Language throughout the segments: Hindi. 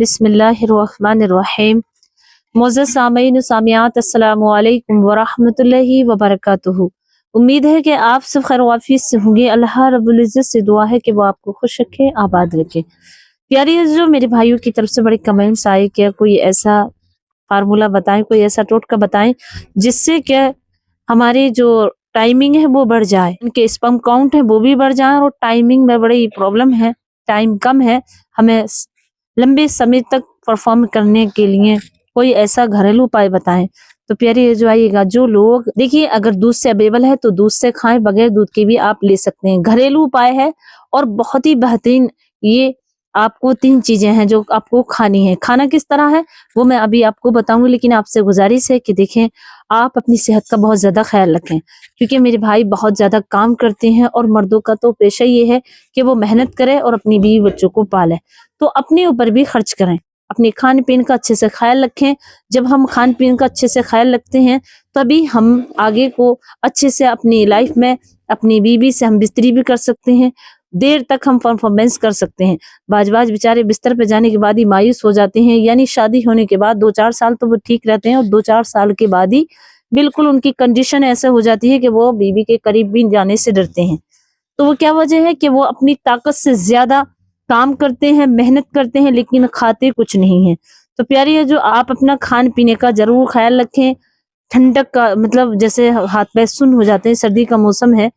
बिस्मिल्लाहिर्रहमानिर्रहीम। मोअज़्ज़ज़ सामीन व सामियात, अस्सलामु अलैकुम व रहमतुल्लाहि व बरकातुहू। उम्मीद है कि आप सब खैर वाफियत से होंगे। अल्लाह रब्बुल इज़्ज़त से दुआ है कि वो आपको खुश रखे, आबाद रखे। प्यारी जो मेरे भाइयों की तरफ से बड़े कमेंट्स आए कि कोई ऐसा फार्मूला बताएं, कोई ऐसा टोटका बताएं जिससे कि हमारी जो टाइमिंग है वो बढ़ जाए, इनके स्पर्म काउंट है वो भी बढ़ जाए, और टाइमिंग में बड़ी प्रॉब्लम है, टाइम कम है, हमें लंबे समय तक परफॉर्म करने के लिए कोई ऐसा घरेलू उपाय बताएं। तो प्यारे जो आइएगा, जो लोग देखिए अगर दूध से अवेलेबल है तो दूध से खाएं, बगैर दूध के भी आप ले सकते हैं। घरेलू उपाय है और बहुत ही बेहतरीन। ये आपको 3 चीजें हैं जो आपको खानी है। खाना किस तरह है वो मैं अभी आपको बताऊंगी, लेकिन आपसे गुजारिश है कि देखें आप अपनी सेहत का बहुत ज्यादा ख्याल रखें, क्योंकि मेरे भाई बहुत ज्यादा काम करते हैं और मर्दों का तो पेशा ये है कि वो मेहनत करे और अपनी बीवी बच्चों को पाले। तो अपने ऊपर भी खर्च करें, अपने खान पीन का अच्छे से ख्याल रखें। जब हम खान पीन का अच्छे से ख्याल रखते हैं तभी हम आगे को अच्छे से अपनी लाइफ में अपनी बीवी से हम बिस्तरी भी कर सकते हैं, देर तक हम परफॉर्मेंस कर सकते हैं। बाज बेचारे बिस्तर पे जाने के बाद ही मायूस हो जाते हैं, यानी शादी होने के बाद 2-4 साल तो वो ठीक रहते हैं और 2-4 साल के बाद ही बिल्कुल उनकी कंडीशन ऐसे हो जाती है कि वो बीवी के करीब भी जाने से डरते हैं। तो वो क्या वजह है कि वो अपनी ताकत से ज्यादा काम करते हैं, मेहनत करते हैं, लेकिन खाते कुछ नहीं है। तो प्यारी है जो आप अपना खान पीने का जरूर ख्याल रखें। ठंडक का मतलब जैसे हाथ पैर सुन्न हो जाते हैं, सर्दी का मौसम है,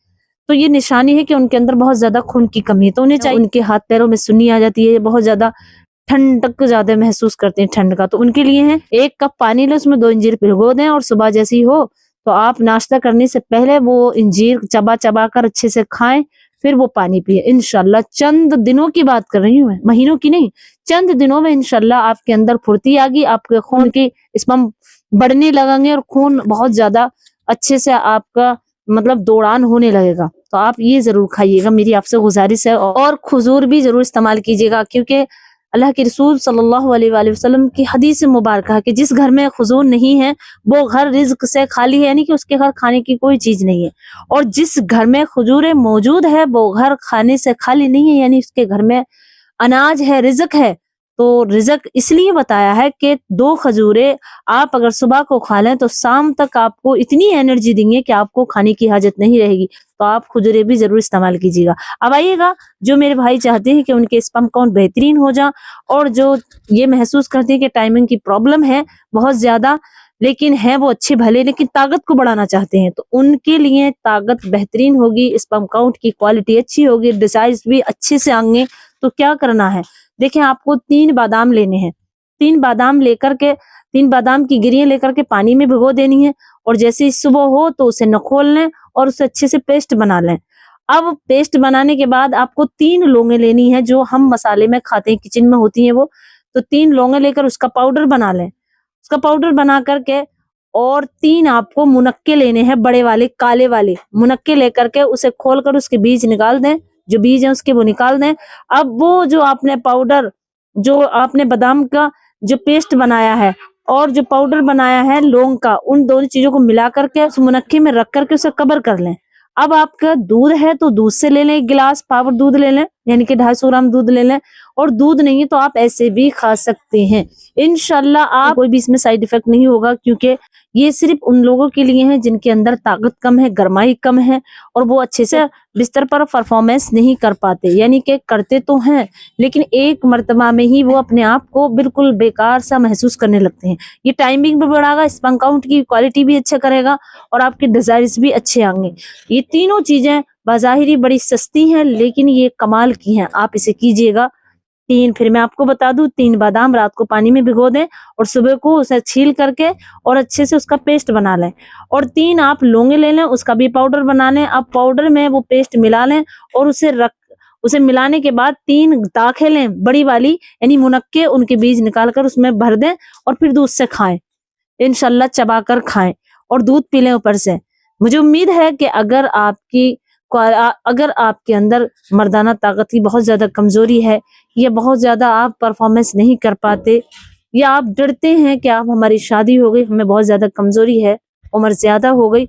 तो ये निशानी है कि उनके अंदर बहुत ज्यादा खून की कमी है। तो उन्हें चाहिए, उनके हाथ पैरों में सुन्नी आ जाती है, बहुत ज्यादा ठंडक ज्यादा महसूस करते हैं ठंड का, तो उनके लिए है 1 कप पानी ले, उसमें 2 इंजीर भिगो दें और सुबह जैसी हो तो आप नाश्ता करने से पहले वो इंजीर चबा चबा कर अच्छे से खाएं, फिर वो पानी पिए। इंशाल्लाह चंद दिनों की बात कर रही हूँ मैं, महीनों की नहीं, चंद दिनों में इंशाल्लाह आपके अंदर फुर्ती आ गई, आपके खून की स्पर्म बढ़ने लगेंगे और खून बहुत ज्यादा अच्छे से आपका मतलब दौड़ान होने लगेगा। तो आप ये जरूर खाइएगा, मेरी आपसे गुजारिश है। और खजूर भी जरूर इस्तेमाल कीजिएगा, क्योंकि अल्लाह के रसूल सल्लल्लाहु अलैहि वसल्लम की हदीस मुबारक है कि जिस घर में खजूर नहीं है वो घर रिज्क से खाली है, यानी कि उसके घर खाने की कोई चीज नहीं है। और जिस घर में खजूरें मौजूद है वो घर खाने से खाली नहीं है, यानी उसके घर में अनाज है, रिज्क है। तो रिज्क इसलिए बताया है कि 2 खजूरें आप अगर सुबह को खा लें तो शाम तक आपको इतनी एनर्जी देंगे कि आपको खाने की हाजत नहीं रहेगी। तो आप खजूरें भी जरूर इस्तेमाल कीजिएगा। अब आइएगा, जो मेरे भाई चाहते हैं कि उनके स्पर्म काउंट बेहतरीन हो जाए और जो ये महसूस करते हैं कि टाइमिंग की प्रॉब्लम है बहुत ज्यादा, लेकिन है वो अच्छे भले लेकिन ताकत को बढ़ाना चाहते हैं, तो उनके लिए ताकत बेहतरीन होगी, स्पर्म काउंट की क्वालिटी अच्छी होगी, डिसाइज भी अच्छे से आएंगे। तो क्या करना है, देखें आपको 3 बादाम लेने हैं। 3 बादाम लेकर के 3 बादाम की गिरियां लेकर के पानी में भिगो देनी है, और जैसे ही सुबह हो तो उसे नखोल लें और उसे अच्छे से पेस्ट बना लें। अब पेस्ट बनाने के बाद आपको 3 लौंगे लेनी है, जो हम मसाले में खाते हैं, किचन में होती हैं वो। तो 3 लौंगे लेकर उसका पाउडर बना लें। उसका पाउडर बना करके और 3 आपको मुनक्के लेने हैं, बड़े वाले काले वाले मुनक्के लेकर के उसे खोल कर उसके बीज निकाल दें, जो बीज है उसके वो निकाल दें। अब वो जो आपने पाउडर, जो आपने बादाम का जो पेस्ट बनाया है और जो पाउडर बनाया है लौंग का, उन दोनों चीजों को मिला करके उस मुनक्के में रख करके उसे कवर कर लें। अब आपका दूध है तो दूध से ले लें, 1 गिलास पावर दूध ले लें, यानी कि 250 ग्राम दूध ले लें। और दूध नहीं है तो आप ऐसे भी खा सकते हैं। इंशाल्लाह आप कोई भी इसमें साइड इफेक्ट नहीं होगा, क्योंकि ये सिर्फ उन लोगों के लिए है जिनके अंदर ताकत कम है, गरमाई कम है और वो अच्छे से बिस्तर पर परफॉर्मेंस नहीं कर पाते, यानी कि करते तो हैं लेकिन एक मर्तबा में ही वो अपने आप को बिल्कुल बेकार सा महसूस करने लगते हैं। ये टाइमिंग भी बढ़ाएगा, स्पर्म काउंट की क्वालिटी भी अच्छा करेगा और आपके डिजायर्स भी अच्छे आएंगे। ये तीनों चीजें बाज़ाहिरी बड़ी सस्ती हैं लेकिन ये कमाल की हैं, आप इसे कीजिएगा। 3 फिर मैं आपको बता दूं, 3 बादाम रात को पानी में भिगो दें और सुबह को उसे छील करके और अच्छे से उसका पेस्ट बना लें। और 3 आप लौंगे ले लें, उसका भी पाउडर बना लें। आप पाउडर में वो पेस्ट मिला लें और उसे मिलाने के बाद 3 दाखें लें बड़ी वाली, यानी मुनक्के, उनके बीज निकाल कर उसमें भर दें और फिर दूध से खाएं। इंशाल्लाह चबा कर खाएं और दूध पी लें ऊपर से। मुझे उम्मीद है कि अगर आपके अंदर मर्दाना ताकत की बहुत ज्यादा कमजोरी है या बहुत ज्यादा आप परफॉर्मेंस नहीं कर पाते या आप डरते हैं कि आप हमारी शादी हो गई, हमें बहुत ज्यादा कमजोरी है, उम्र ज्यादा हो गई,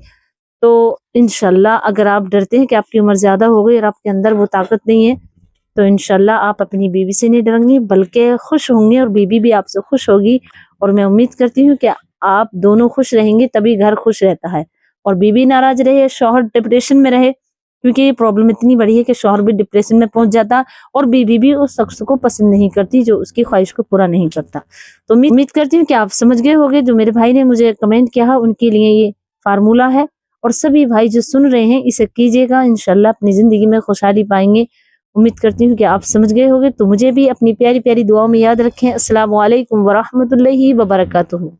तो इंशाल्लाह अगर आप डरते हैं कि आपकी उम्र ज्यादा हो गई और आपके अंदर वो ताकत नहीं है, तो इंशाल्लाह आप अपनी बीवी से नहीं डरेंगी बल्कि खुश होंगे और बीवी भी आपसे खुश होगी। और मैं उम्मीद करती हूँ कि आप दोनों खुश रहेंगे तभी घर खुश रहता है। और बीवी नाराज रहे, शौहर डिप्रेशन में रहे, क्योंकि ये प्रॉब्लम इतनी बड़ी है कि शौहर भी डिप्रेशन में पहुंच जाता और बीवी भी उस शख्स को पसंद नहीं करती जो उसकी ख्वाहिश को पूरा नहीं करता। तो उम्मीद करती हूँ कि आप समझ गए होंगे। जो मेरे भाई ने मुझे कमेंट किया उनके लिए ये फार्मूला है और सभी भाई जो सुन रहे हैं इसे कीजिएगा, इंशाल्लाह अपनी जिंदगी में खुशहाली पाएंगे। उम्मीद करती हूँ कि आप समझ गए होंगे। तो मुझे भी अपनी प्यारी प्यारी दुआओं में याद रखें। अस्सलाम वालेकुम वरहमतुल्लाहि वबरकातुहू।